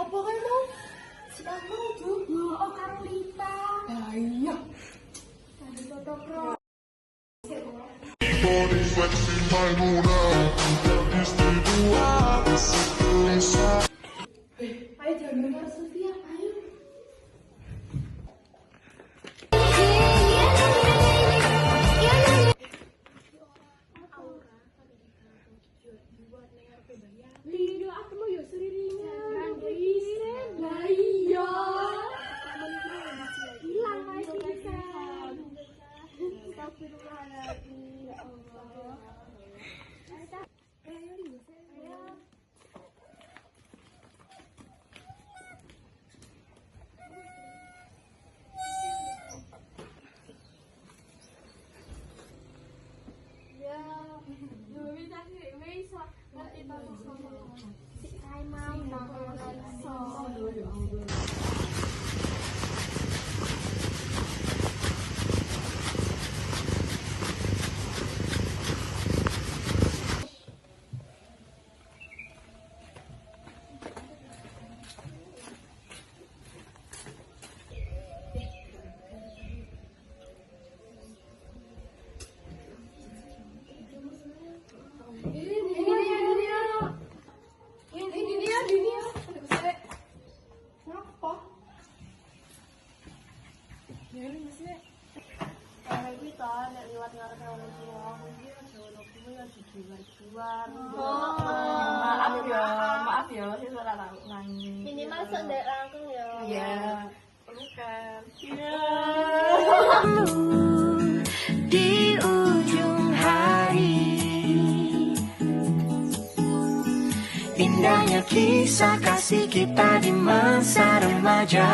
Apa kan mau? Si Akmal tuh. Oh, Carolita. Ah iya. Tadi fotokro. Ayo jangan dengar Sofia, ayo. Lido aku mau yo suriringan. Lah iya. Hilang lagi bisa. Astagfirullahaladzim. Ya Allah. Ayo Lido saya. Ya, bisa sih, bisa. Nanti tahu sama si Kaimau nongol maaf ya, saya salah nangis. minimal sendek langkung ya. Iya, bukan. Iya. Di ujung hari, indahnya kisah kasih kita di masa remaja.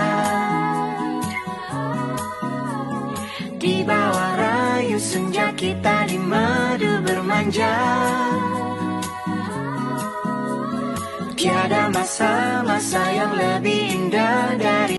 Di bawah rayu senja kita di madu bermanja. Tiada masa-masa yang lebih indah dari